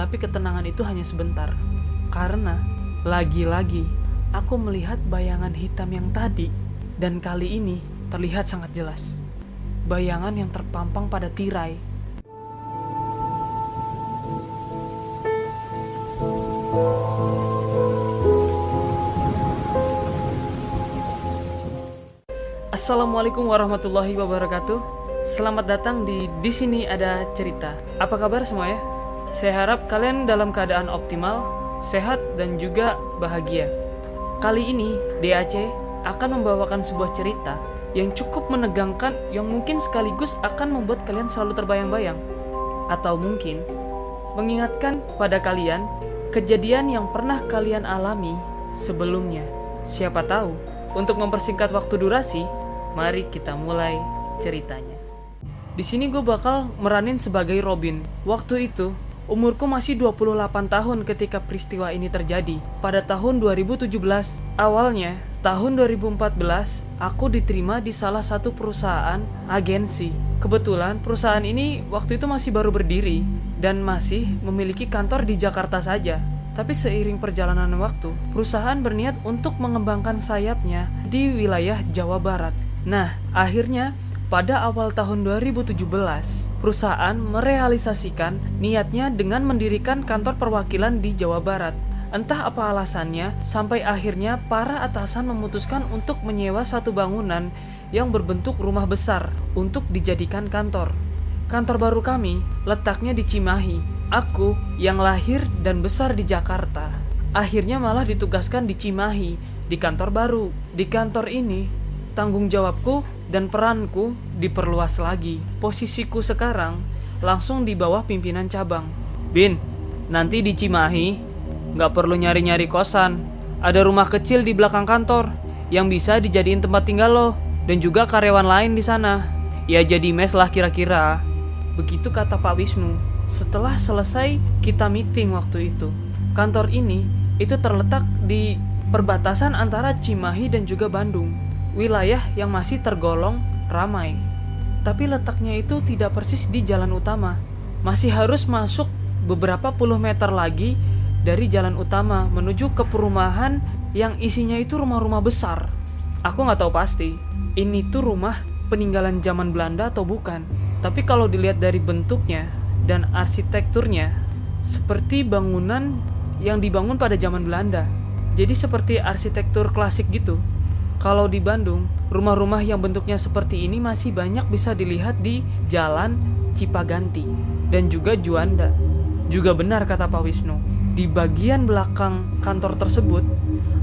Tapi ketenangan itu hanya sebentar. Karena lagi-lagi aku melihat bayangan hitam yang tadi, dan kali ini terlihat sangat jelas. Bayangan yang terpampang pada tirai. Assalamualaikum warahmatullahi wabarakatuh. Selamat datang di sini ada cerita. Apa kabar semua ya? Saya harap kalian dalam keadaan optimal, sehat dan juga bahagia. Kali ini DAC akan membawakan sebuah cerita yang cukup menegangkan, yang mungkin sekaligus akan membuat kalian selalu terbayang-bayang, atau mungkin mengingatkan pada kalian kejadian yang pernah kalian alami sebelumnya. Siapa tahu, untuk mempersingkat waktu durasi, mari kita mulai ceritanya. Di sini gue bakal meranin sebagai Robin. Waktu itu umurku masih 28 tahun ketika peristiwa ini terjadi. Pada tahun 2017, awalnya tahun 2014, aku diterima di salah satu perusahaan agensi. Kebetulan perusahaan ini waktu itu masih baru berdiri dan masih memiliki kantor di Jakarta saja. Tapi seiring perjalanan waktu, perusahaan berniat untuk mengembangkan sayapnya di wilayah Jawa Barat. Nah, akhirnya pada awal tahun 2017, perusahaan merealisasikan niatnya dengan mendirikan kantor perwakilan di Jawa Barat. Entah apa alasannya, sampai akhirnya para atasan memutuskan untuk menyewa satu bangunan yang berbentuk rumah besar untuk dijadikan kantor. Kantor baru kami letaknya di Cimahi. Aku yang lahir dan besar di Jakarta, akhirnya malah ditugaskan di Cimahi, di kantor baru. Di kantor ini, tanggung jawabku dan peranku diperluas lagi. Posisiku sekarang langsung di bawah pimpinan cabang. Bin, nanti di Cimahi nggak perlu nyari-nyari kosan. Ada rumah kecil di belakang kantor yang bisa dijadiin tempat tinggal lo, dan juga karyawan lain di sana. Ya jadi mes lah kira-kira. Begitu kata Pak Wisnu. Setelah selesai kita meeting waktu itu. Kantor ini itu terletak di perbatasan antara Cimahi dan juga Bandung, wilayah yang masih tergolong ramai. Tapi letaknya itu tidak persis di jalan utama. Masih harus masuk beberapa puluh meter lagi dari jalan utama menuju ke perumahan yang isinya itu rumah-rumah besar. Aku gak tahu pasti ini tuh rumah peninggalan zaman Belanda atau bukan. Tapi kalau dilihat dari bentuknya dan arsitekturnya, seperti bangunan yang dibangun pada zaman Belanda. Jadi seperti arsitektur klasik gitu. Kalau di Bandung, rumah-rumah yang bentuknya seperti ini masih banyak bisa dilihat di Jalan Cipaganti dan juga Juanda. Juga benar kata Pak Wisnu, di bagian belakang kantor tersebut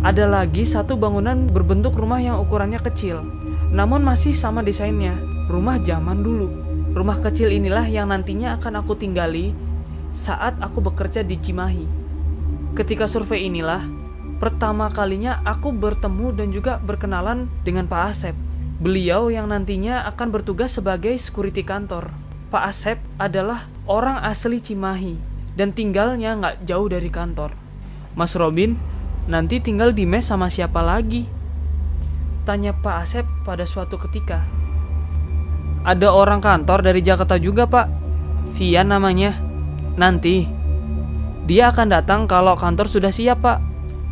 ada lagi satu bangunan berbentuk rumah yang ukurannya kecil, namun masih sama desainnya, rumah zaman dulu. Rumah kecil inilah yang nantinya akan aku tinggali saat aku bekerja di Cimahi. Ketika survei inilah pertama kalinya aku bertemu dan juga berkenalan dengan Pak Asep. Beliau yang nantinya akan bertugas sebagai security kantor. Pak Asep adalah orang asli Cimahi dan tinggalnya nggak jauh dari kantor. Mas Robin, nanti tinggal di mes sama siapa lagi? Tanya Pak Asep pada suatu ketika. Ada orang kantor dari Jakarta juga Pak, Vian namanya. Nanti dia akan datang kalau kantor sudah siap Pak.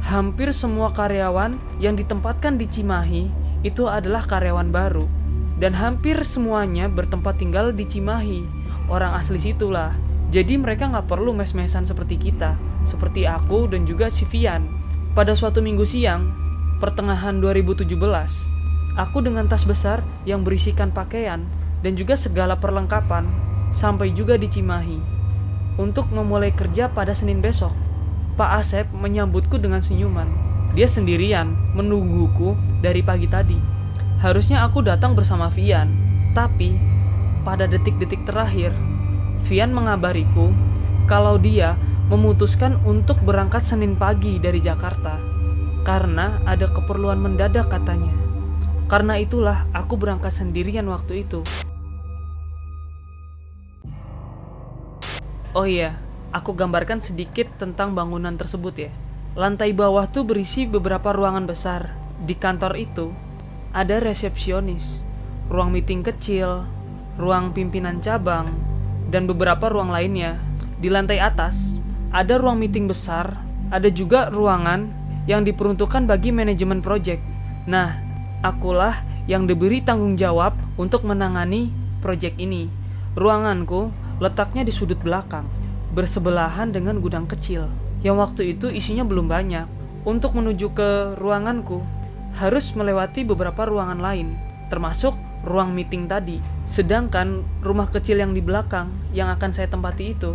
Hampir semua karyawan yang ditempatkan di Cimahi itu adalah karyawan baru, dan hampir semuanya bertempat tinggal di Cimahi. Orang asli situlah. Jadi mereka gak perlu mes-mesan seperti kita, seperti aku dan juga si Vian. Pada suatu minggu siang, pertengahan 2017, aku dengan tas besar yang berisikan pakaian dan juga segala perlengkapan sampai juga di Cimahi untuk memulai kerja pada Senin besok. Pak Asep menyambutku dengan senyuman. Dia sendirian menungguku dari pagi tadi. Harusnya aku datang bersama Vian, tapi pada detik-detik terakhir Vian mengabariku kalau dia memutuskan untuk berangkat Senin pagi dari Jakarta karena ada keperluan mendadak katanya. Karena itulah aku berangkat sendirian waktu itu. Oh iya, aku gambarkan sedikit tentang bangunan tersebut ya. Lantai bawah tuh berisi beberapa ruangan besar. Di kantor itu ada resepsionis, ruang meeting kecil, ruang pimpinan cabang, dan beberapa ruang lainnya. Di lantai atas ada ruang meeting besar, ada juga ruangan yang diperuntukkan bagi manajemen project. Nah, akulah yang diberi tanggung jawab untuk menangani project ini. Ruanganku letaknya di sudut belakang, bersebelahan dengan gudang kecil, yang waktu itu isinya belum banyak. Untuk menuju ke ruanganku, harus melewati beberapa ruangan lain, termasuk ruang meeting tadi. Sedangkan rumah kecil yang di belakang yang akan saya tempati itu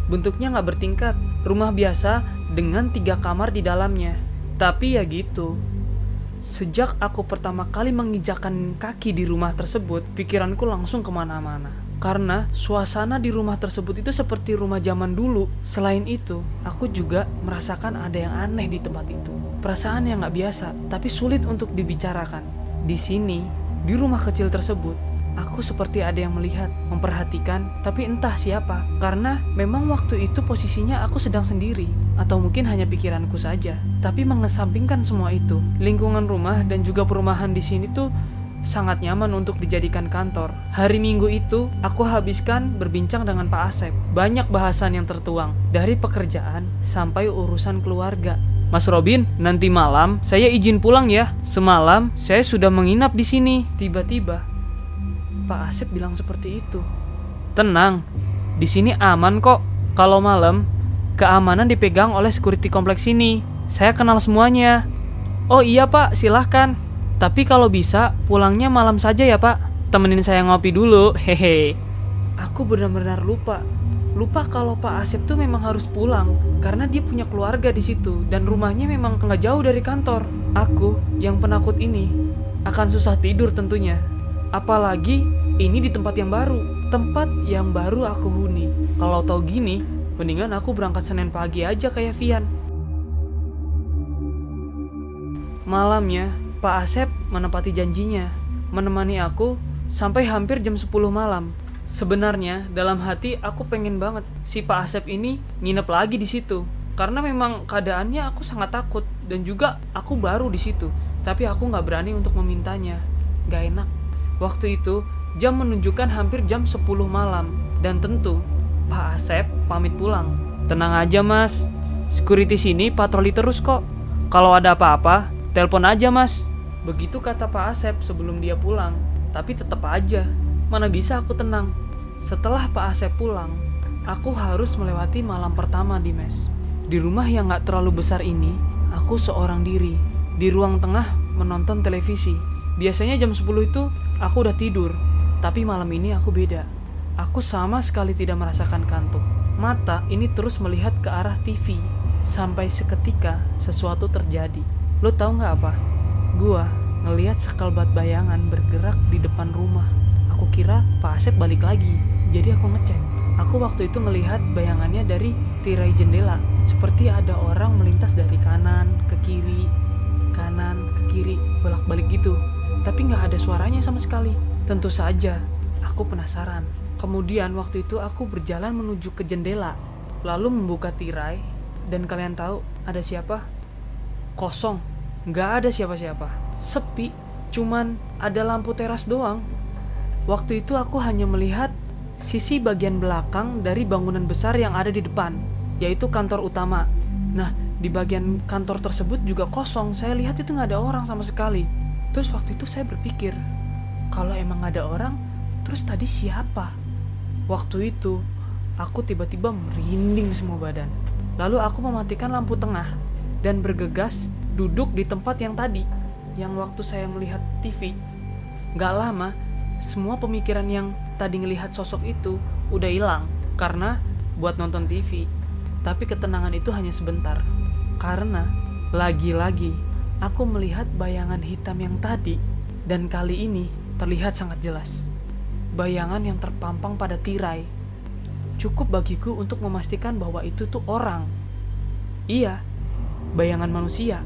bentuknya nggak bertingkat, rumah biasa dengan 3 kamar di dalamnya. Tapi ya gitu, sejak aku pertama kali menginjakkan kaki di rumah tersebut, pikiranku langsung kemana-mana. Karena suasana di rumah tersebut itu seperti rumah zaman dulu. Selain itu, aku juga merasakan ada yang aneh di tempat itu. Perasaan yang nggak biasa, tapi sulit untuk dibicarakan. Di sini, di rumah kecil tersebut, aku seperti ada yang melihat, memperhatikan, tapi entah siapa. Karena memang waktu itu posisinya aku sedang sendiri, atau mungkin hanya pikiranku saja. Tapi mengesampingkan semua itu, lingkungan rumah dan juga perumahan di sini tuh sangat nyaman untuk dijadikan kantor. Hari Minggu itu, aku habiskan berbincang dengan Pak Asep. Banyak bahasan yang tertuang, dari pekerjaan sampai urusan keluarga. Mas Robin, nanti malam saya izin pulang ya. Semalam saya sudah menginap di sini. Tiba-tiba Pak Asep bilang seperti itu. Tenang, di sini aman kok. Kalau malam, keamanan dipegang oleh security kompleks ini. Saya kenal semuanya. Oh iya Pak, silahkan. Tapi kalau bisa, pulangnya malam saja ya Pak. Temenin saya ngopi dulu, hehe. Aku benar-benar lupa kalau Pak Asep tuh memang harus pulang karena dia punya keluarga di situ dan rumahnya memang nggak jauh dari kantor. Aku yang penakut ini akan susah tidur tentunya. Apalagi ini di tempat yang baru aku huni. Kalau tahu gini, mendingan aku berangkat Senin pagi aja kayak Vian. Malamnya, Pak Asep menepati janjinya, menemani aku sampai hampir jam 10 malam. Sebenarnya dalam hati aku pengen banget si Pak Asep ini nginep lagi di situ, karena memang keadaannya aku sangat takut dan juga aku baru di situ. Tapi aku nggak berani untuk memintanya, nggak enak. Waktu itu jam menunjukkan hampir jam 10 malam dan tentu Pak Asep pamit pulang. Tenang aja Mas, security sini patroli terus kok. Kalau ada apa-apa, telepon aja Mas. Begitu kata Pak Asep sebelum dia pulang. Tapi tetap aja, mana bisa aku tenang. Setelah Pak Asep pulang, aku harus melewati malam pertama di mes. Di rumah yang gak terlalu besar ini, aku seorang diri. Di ruang tengah menonton televisi. Biasanya jam 10 itu aku udah tidur. Tapi malam ini aku beda. Aku sama sekali tidak merasakan kantuk. Mata ini terus melihat ke arah TV. Sampai seketika sesuatu terjadi. Lo tahu gak apa? Gua ngelihat sekelebat bayangan bergerak di depan rumah. Aku kira Pak Asep balik lagi, jadi aku ngecek. Aku waktu itu ngelihat bayangannya dari tirai jendela, seperti ada orang melintas dari kanan ke kiri, bolak-balik gitu. Tapi nggak ada suaranya sama sekali. Tentu saja, aku penasaran. Kemudian waktu itu aku berjalan menuju ke jendela, lalu membuka tirai, dan kalian tahu ada siapa? Kosong. Nggak ada siapa-siapa, sepi, cuman ada lampu teras doang. Waktu itu aku hanya melihat sisi bagian belakang dari bangunan besar yang ada di depan, yaitu kantor utama. Nah, di bagian kantor tersebut juga kosong, saya lihat itu nggak ada orang sama sekali. Terus waktu itu saya berpikir, kalau emang nggak ada orang, terus tadi siapa? Waktu itu, aku tiba-tiba merinding semua badan. Lalu aku mematikan lampu tengah dan bergegas duduk di tempat yang tadi, yang waktu saya melihat TV. Gak lama, semua pemikiran yang tadi ngelihat sosok itu udah hilang karena buat nonton TV. Tapi ketenangan itu hanya sebentar, karena lagi-lagi aku melihat bayangan hitam yang tadi, dan kali ini terlihat sangat jelas. Bayangan yang terpampang pada tirai cukup bagiku untuk memastikan bahwa itu tuh orang. Iya, bayangan manusia.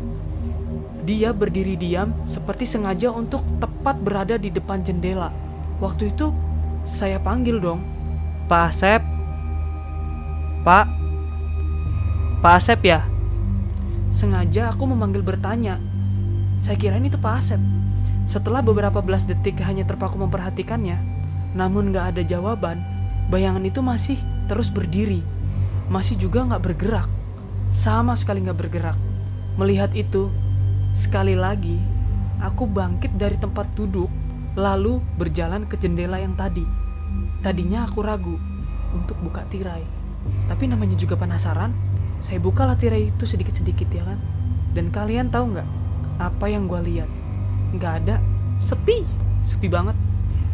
Dia berdiri diam seperti sengaja untuk tepat berada di depan jendela. Waktu itu saya panggil dong, Pak Asep. Pak Asep ya? Sengaja aku memanggil bertanya. Saya kirain itu Pak Asep. Setelah beberapa belas detik hanya terpaku memperhatikannya, namun gak ada jawaban, bayangan itu masih terus berdiri. masih juga gak bergerak. Sama sekali gak bergerak. Melihat itu, sekali lagi aku bangkit dari tempat duduk, lalu berjalan ke jendela yang tadi. Tadinya aku ragu untuk buka tirai, tapi namanya juga penasaran. Saya bukalah tirai itu sedikit-sedikit ya kan. Dan kalian tahu gak apa yang gue lihat? Gak ada, sepi banget.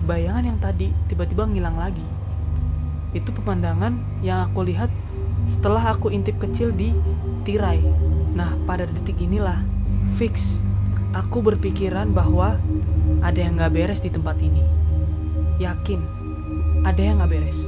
Bayangan yang tadi tiba-tiba ngilang lagi. Itu pemandangan yang aku lihat setelah aku intip kecil di tirai. Nah, pada detik inilah fix aku berpikiran bahwa ada yang gak beres di tempat ini. Yakin ada yang gak beres.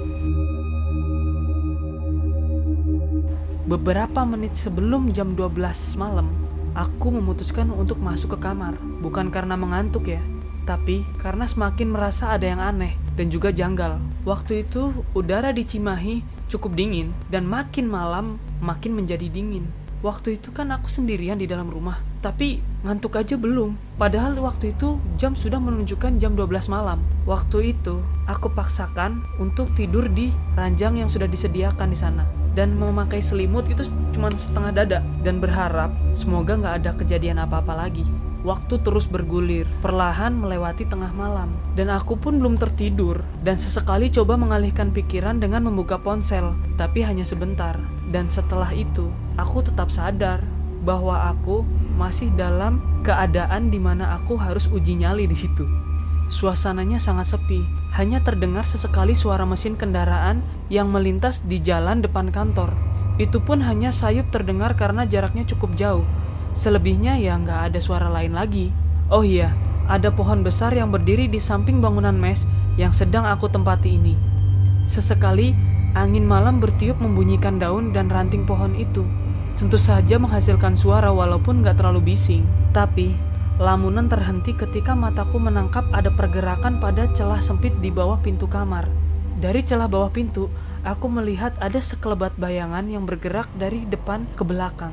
Beberapa menit sebelum jam 12 malam, aku memutuskan untuk masuk ke kamar. Bukan karena mengantuk ya, tapi karena semakin merasa ada yang aneh dan juga janggal. Waktu itu udara di Cimahi cukup dingin, dan makin malam makin menjadi dingin. Waktu itu kan aku sendirian di dalam rumah, tapi ngantuk aja belum. Padahal waktu itu jam sudah menunjukkan jam 12 malam. Waktu itu aku paksakan untuk tidur di ranjang yang sudah disediakan di sana, dan memakai selimut itu cuma setengah dada, dan berharap semoga gak ada kejadian apa-apa lagi. Waktu terus bergulir, perlahan melewati tengah malam, dan aku pun belum tertidur, dan sesekali coba mengalihkan pikiran dengan membuka ponsel, tapi hanya sebentar. Dan setelah itu, aku tetap sadar bahwa aku masih dalam keadaan di mana aku harus uji nyali di situ. Suasananya sangat sepi, hanya terdengar sesekali suara mesin kendaraan yang melintas di jalan depan kantor. Itu pun hanya sayup terdengar karena jaraknya cukup jauh. Selebihnya ya nggak ada suara lain lagi. Oh iya, ada pohon besar yang berdiri di samping bangunan mes yang sedang aku tempati ini. Sesekali angin malam bertiup membunyikan daun dan ranting pohon itu. Tentu saja menghasilkan suara walaupun nggak terlalu bising. Tapi lamunan terhenti ketika mataku menangkap ada pergerakan pada celah sempit di bawah pintu kamar. Dari celah bawah pintu, aku melihat ada sekelebat bayangan yang bergerak dari depan ke belakang.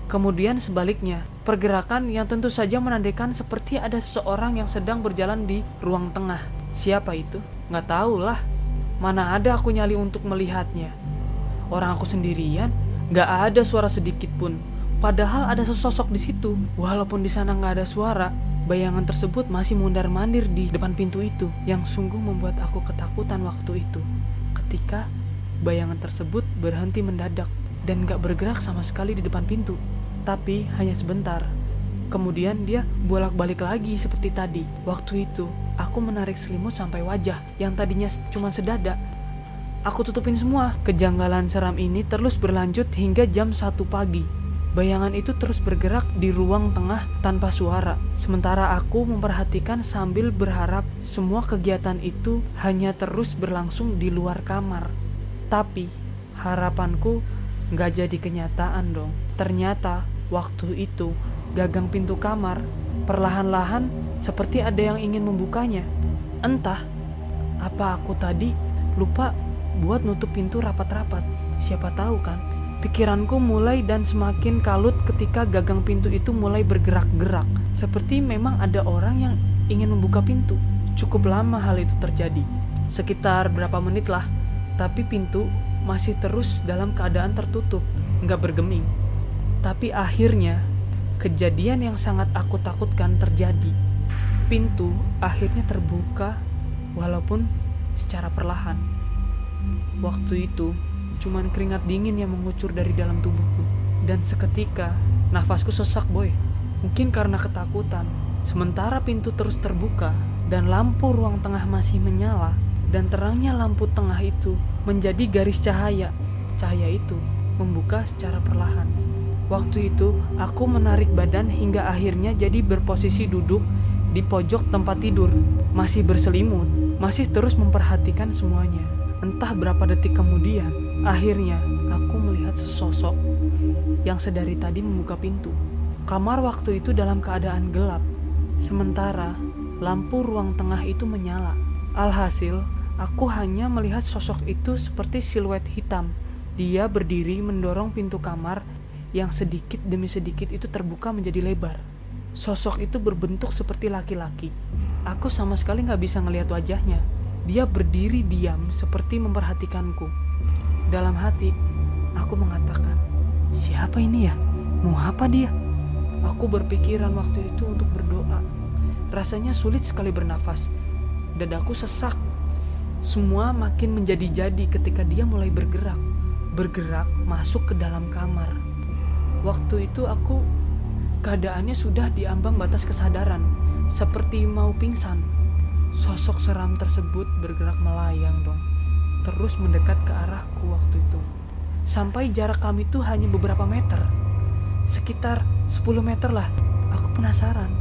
Kemudian sebaliknya, pergerakan yang tentu saja menandakan seperti ada seseorang yang sedang berjalan di ruang tengah. Siapa itu? Nggak tahu lah. Mana ada aku nyali untuk melihatnya. Orang aku sendirian, nggak ada suara sedikit pun. Padahal ada sesosok di situ. Walaupun di sana nggak ada suara, bayangan tersebut masih mundar-mandir di depan pintu itu, yang sungguh membuat aku ketakutan waktu itu. Ketika bayangan tersebut berhenti mendadak dan nggak bergerak sama sekali di depan pintu. Tapi hanya sebentar. Kemudian dia bolak-balik lagi seperti tadi. Waktu itu aku menarik selimut sampai wajah yang tadinya cuma sedada. Aku tutupin semua. Kejanggalan seram ini terus berlanjut hingga jam 1 pagi. Bayangan itu terus bergerak di ruang tengah tanpa suara. Sementara aku memperhatikan sambil berharap semua kegiatan itu hanya terus berlangsung di luar kamar. Tapi harapanku gak jadi kenyataan dong. Ternyata waktu itu gagang pintu kamar perlahan-lahan seperti ada yang ingin membukanya. Entah apa aku tadi lupa buat nutup pintu rapat-rapat. Siapa tahu kan. Pikiranku mulai dan semakin kalut ketika gagang pintu itu mulai bergerak-gerak. Seperti memang ada orang yang ingin membuka pintu. Cukup lama hal itu terjadi. Sekitar berapa menit lah. Tapi pintu masih terus dalam keadaan tertutup, nggak bergeming. Tapi akhirnya, kejadian yang sangat aku takutkan terjadi. Pintu akhirnya terbuka, walaupun secara perlahan. Waktu itu, cuman keringat dingin yang mengucur dari dalam tubuhku. Dan seketika, nafasku sesak boy. Mungkin karena ketakutan. Sementara pintu terus terbuka, dan lampu ruang tengah masih menyala, dan terangnya lampu tengah itu menjadi garis cahaya. Cahaya itu membuka secara perlahan. Waktu itu aku menarik badan hingga akhirnya jadi berposisi duduk di pojok tempat tidur. Masih berselimut, masih terus memperhatikan semuanya. Entah berapa detik kemudian, akhirnya aku melihat sesosok yang sedari tadi membuka pintu. Kamar waktu itu dalam keadaan gelap, sementara lampu ruang tengah itu menyala. Alhasil, aku hanya melihat sosok itu seperti siluet hitam. Dia berdiri mendorong pintu kamar yang sedikit demi sedikit itu terbuka menjadi lebar. Sosok itu berbentuk seperti laki-laki. Aku sama sekali gak bisa ngelihat wajahnya. Dia berdiri diam seperti memperhatikanku. Dalam hati, Aku mengatakan, "Siapa ini ya? Mau apa dia?" Aku berpikiran waktu itu untuk berdoa. Rasanya sulit sekali bernafas. Dadaku sesak. Semua makin menjadi-jadi ketika dia mulai bergerak. Bergerak masuk ke dalam kamar. Waktu itu keadaannya sudah di ambang batas kesadaran, seperti mau pingsan. Sosok seram tersebut bergerak melayang dong, terus mendekat ke arahku waktu itu. Sampai jarak kami itu hanya beberapa meter, sekitar 10 meter lah. Aku penasaran,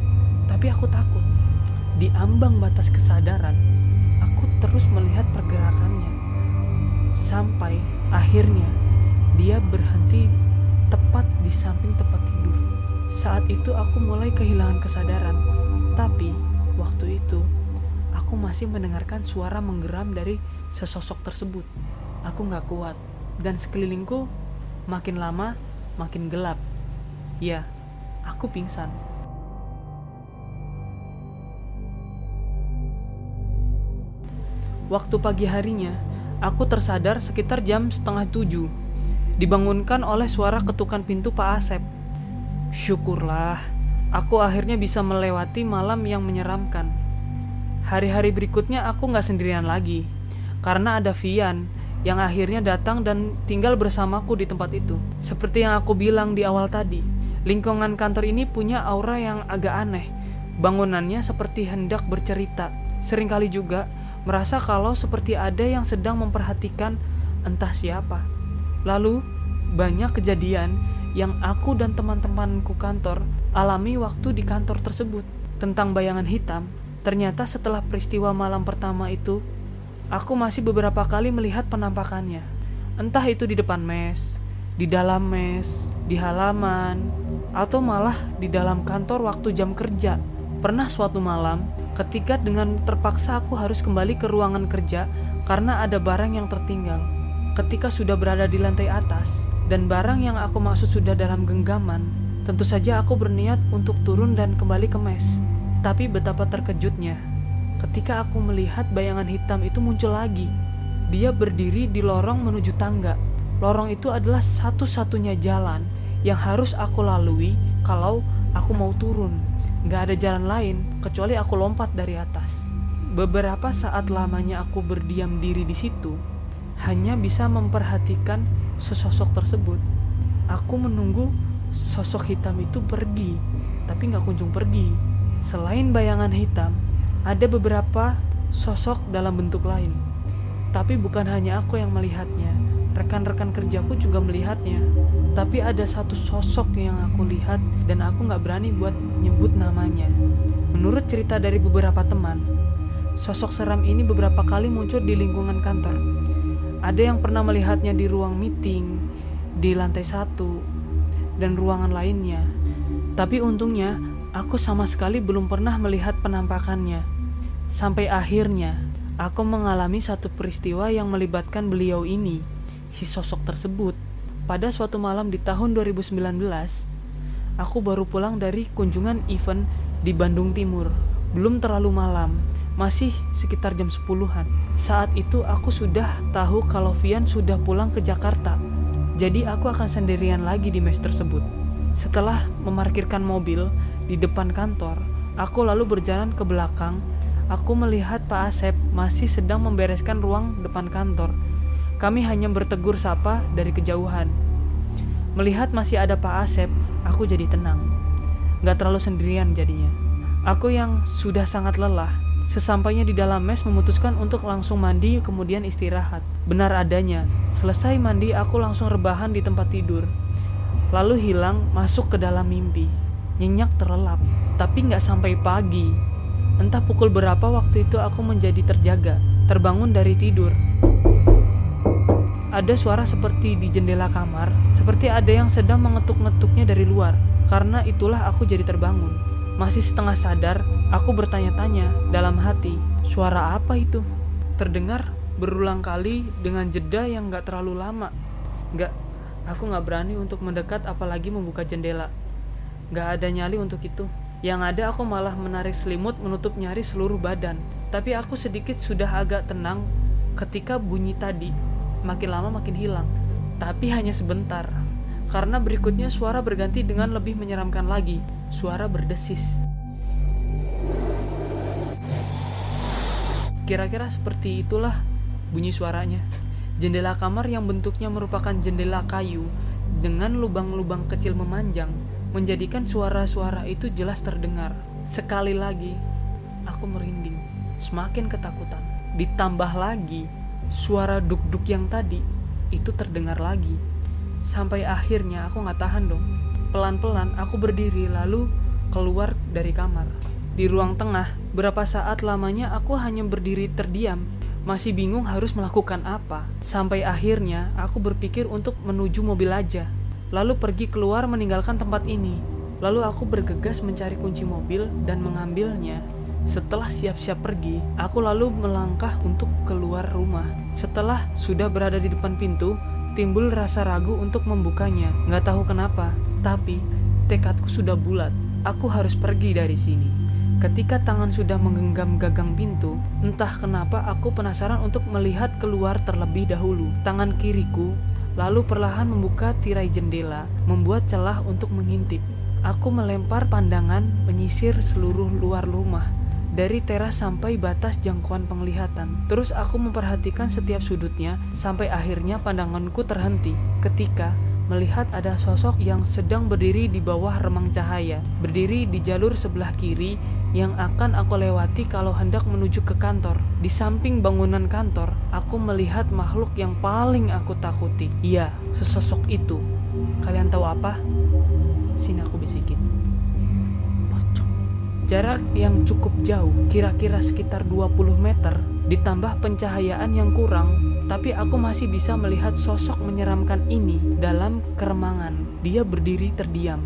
tapi aku takut. Di ambang batas kesadaran, aku terus melihat pergerakannya. Sampai akhirnya dia berhenti tepat di samping tempat tidur. Saat itu aku mulai kehilangan kesadaran. Tapi waktu itu aku masih mendengarkan suara menggeram dari sesosok tersebut. Aku gak kuat, dan sekelilingku makin lama makin gelap. Ya, aku pingsan. Waktu pagi harinya, aku tersadar sekitar jam 6:30. Dibangunkan oleh suara ketukan pintu Pak Asep. Syukurlah, aku akhirnya bisa melewati malam yang menyeramkan. Hari-hari berikutnya aku gak sendirian lagi, karena ada Vian yang akhirnya datang dan tinggal bersamaku di tempat itu. Seperti yang aku bilang di awal tadi, lingkungan kantor ini punya aura yang agak aneh. Bangunannya seperti hendak bercerita. Seringkali juga merasa kalau seperti ada yang sedang memperhatikan entah siapa. Lalu, banyak kejadian yang aku dan teman-temanku kantor alami waktu di kantor tersebut. Tentang bayangan hitam, ternyata setelah peristiwa malam pertama itu, aku masih beberapa kali melihat penampakannya. Entah itu di depan mes, di dalam mes, di halaman, atau malah di dalam kantor waktu jam kerja. Pernah suatu malam, ketika dengan terpaksa aku harus kembali ke ruangan kerja karena ada barang yang tertinggal. Ketika sudah berada di lantai atas dan barang yang aku maksud sudah dalam genggaman, tentu saja aku berniat untuk turun dan kembali ke mes. Tapi betapa terkejutnya ketika aku melihat bayangan hitam itu muncul lagi. Dia berdiri di lorong menuju tangga. Lorong itu adalah satu-satunya jalan yang harus aku lalui kalau aku mau turun. Gak ada jalan lain kecuali aku lompat dari atas. Beberapa saat lamanya aku berdiam diri di situ, hanya bisa memperhatikan sesosok tersebut. Aku menunggu sosok hitam itu pergi, tapi gak kunjung pergi. Selain bayangan hitam, ada beberapa sosok dalam bentuk lain. Tapi bukan hanya aku yang melihatnya, rekan-rekan kerjaku juga melihatnya. Tapi ada satu sosok yang aku lihat dan aku gak berani buat nyebut namanya. Menurut cerita dari beberapa teman, sosok seram ini beberapa kali muncul di lingkungan kantor. Ada yang pernah melihatnya di ruang meeting, di lantai 1, dan ruangan lainnya. Tapi untungnya, aku sama sekali belum pernah melihat penampakannya. Sampai akhirnya, aku mengalami satu peristiwa yang melibatkan beliau ini, si sosok tersebut. Pada suatu malam di tahun 2019, aku baru pulang dari kunjungan event di Bandung Timur. Belum terlalu malam, masih sekitar jam 10-an. Saat itu aku sudah tahu kalau Vian sudah pulang ke Jakarta. Jadi aku akan sendirian lagi di mes tersebut. Setelah memarkirkan mobil di depan kantor, aku lalu berjalan ke belakang. Aku melihat Pak Asep masih sedang membereskan ruang depan kantor. Kami hanya bertegur sapa dari kejauhan. Melihat masih ada Pak Asep, aku jadi tenang. Gak terlalu sendirian jadinya. Aku yang sudah sangat lelah, sesampainya di dalam mes memutuskan untuk langsung mandi kemudian istirahat. Benar adanya, selesai mandi aku langsung rebahan di tempat tidur. Lalu hilang masuk ke dalam mimpi. Nyenyak terlelap, tapi gak sampai pagi. Entah pukul berapa waktu itu aku menjadi terjaga, terbangun dari tidur. Ada suara seperti di jendela kamar, seperti ada yang sedang mengetuk-ngetuknya dari luar. Karena itulah aku jadi terbangun. Masih setengah sadar, aku bertanya-tanya dalam hati, suara apa itu? Terdengar berulang kali dengan jeda yang gak terlalu lama. Aku gak berani untuk mendekat apalagi membuka jendela. Gak ada nyali untuk itu. Yang ada aku malah menarik selimut menutup nyari seluruh badan. Tapi aku sedikit sudah agak tenang ketika bunyi tadi makin lama makin hilang. Tapi hanya sebentar, karena berikutnya suara berganti dengan lebih menyeramkan lagi. Suara berdesis. Kira-kira seperti itulah bunyi suaranya. Jendela kamar yang bentuknya merupakan jendela kayu dengan lubang-lubang kecil memanjang menjadikan suara-suara itu jelas terdengar. Sekali lagi, aku merinding, semakin ketakutan. Ditambah lagi, suara duk-duk yang tadi itu terdengar lagi. Sampai akhirnya aku gak tahan dong. Pelan-pelan aku berdiri lalu keluar dari kamar. Di ruang tengah, berapa saat lamanya aku hanya berdiri terdiam, masih bingung harus melakukan apa. Sampai akhirnya aku berpikir untuk menuju mobil aja, lalu pergi keluar meninggalkan tempat ini. Lalu aku bergegas mencari kunci mobil dan mengambilnya. Setelah siap-siap pergi, aku lalu melangkah untuk keluar rumah. Setelah sudah berada di depan pintu, timbul rasa ragu untuk membukanya. Gak tahu kenapa, tapi tekadku sudah bulat. Aku harus pergi dari sini. Ketika tangan sudah menggenggam gagang pintu, entah kenapa aku penasaran untuk melihat keluar terlebih dahulu. Tangan kiriku lalu perlahan membuka tirai jendela, membuat celah untuk mengintip. Aku melempar pandangan menyisir seluruh luar rumah, dari teras sampai batas jangkauan penglihatan. Terus aku memperhatikan setiap sudutnya, sampai akhirnya pandanganku terhenti ketika melihat ada sosok yang sedang berdiri di bawah remang cahaya, berdiri di jalur sebelah kiri yang akan aku lewati kalau hendak menuju ke kantor. Di samping bangunan kantor, aku melihat makhluk yang paling aku takuti. Iya, sesosok itu. Kalian tahu apa? Sini aku bisikin. Pocong. Jarak yang cukup jauh, kira-kira sekitar 20 meter, ditambah pencahayaan yang kurang, tapi aku masih bisa melihat sosok menyeramkan ini dalam keremangan. Dia berdiri terdiam,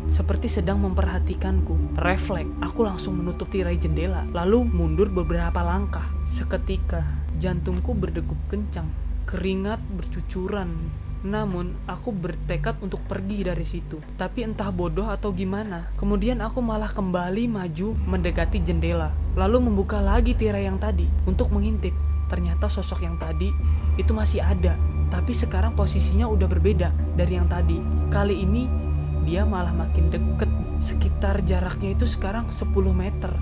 seperti sedang memperhatikanku. Refleks, aku langsung menutup tirai jendela, lalu mundur beberapa langkah. Seketika, jantungku berdegup kencang, keringat bercucuran. Namun, aku bertekad untuk pergi dari situ. Tapi entah bodoh atau gimana, kemudian aku malah kembali maju mendekati jendela, lalu membuka lagi tirai yang tadi untuk mengintip. Ternyata sosok yang tadi itu masih ada, tapi sekarang posisinya udah berbeda dari yang tadi. Kali ini dia malah makin deket, sekitar jaraknya itu sekarang 10 meter.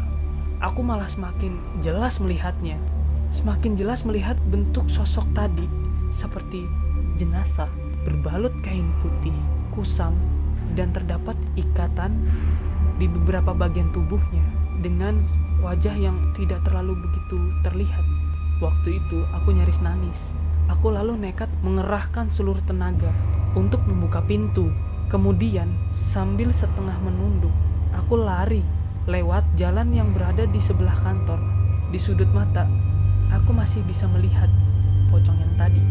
Aku malah semakin jelas melihatnya, semakin jelas melihat bentuk sosok tadi, seperti jenazah berbalut kain putih, kusam, dan terdapat ikatan di beberapa bagian tubuhnya dengan wajah yang tidak terlalu begitu terlihat. Waktu itu aku nyaris nangis. Aku lalu nekat mengerahkan seluruh tenaga untuk membuka pintu. Kemudian sambil setengah menunduk, aku lari lewat jalan yang berada di sebelah kantor. Di sudut mata, aku masih bisa melihat pocong yang tadi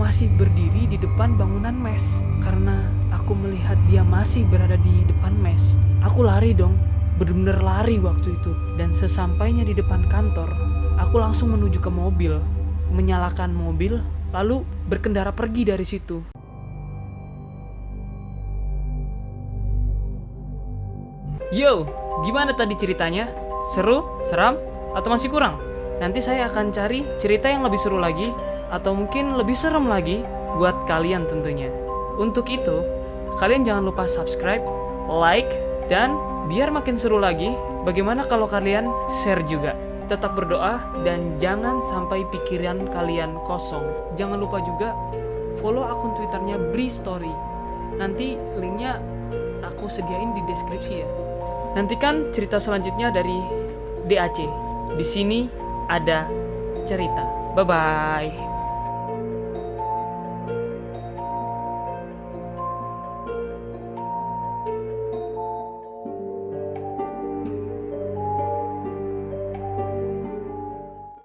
masih berdiri di depan bangunan mes. Karena aku melihat dia masih berada di depan mes, aku lari dong, benar-benar lari waktu itu. Dan sesampainya di depan kantor, aku langsung menuju ke mobil, menyalakan mobil, lalu berkendara pergi dari situ. Yo, gimana tadi ceritanya? Seru? Seram? Atau masih kurang? Nanti saya akan cari cerita yang lebih seru lagi, atau mungkin lebih serem lagi buat kalian tentunya. Untuk itu, kalian jangan lupa subscribe, like, dan biar makin seru lagi, bagaimana kalau kalian share juga? Tetap berdoa dan jangan sampai pikiran kalian kosong. Jangan lupa juga follow akun Twitternya Bri Story. Nanti linknya aku sediain di deskripsi ya. Nantikan cerita selanjutnya dari DAC. Di sini ada cerita. Bye bye.